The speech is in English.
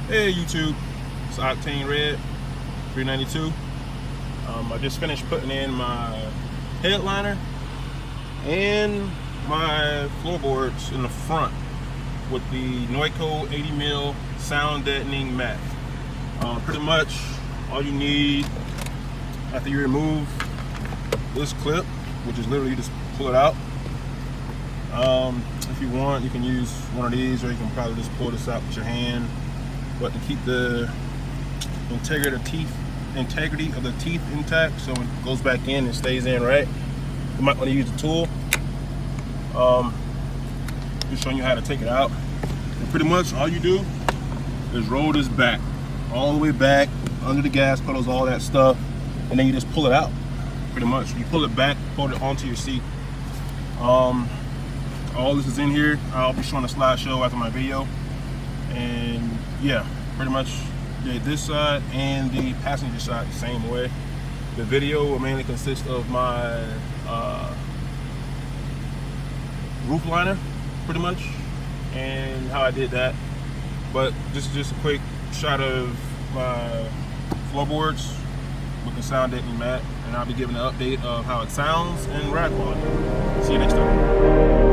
Hey YouTube, it's Octane Red 392. I just finished putting in my headliner and my floorboards in the front with the Noico 80mm sound deadening mat. Pretty much all you need after you remove this clip, which is literally you just pull it out. If you want, you can use one of these, or you can probably just pull this out with your hand. But to keep the integrity of the teeth intact, so when it goes back in, it stays in right, you might want to use the tool. Just showing you how to take it out. And pretty much all you do is roll this back, all the way back, under the gas pedals, all that stuff, and then you just pull it out. Pretty much, you pull it back, pull it onto your seat. All this is in here. I'll be showing a slideshow after my video. And yeah, pretty much did this side and the passenger side the same way. The video will mainly consist of my roof liner, pretty much, and how I did that. But this is just a quick shot of my floorboards with the sound deadening mat, and I'll be giving an update of how it sounds and ride quality. See you next time.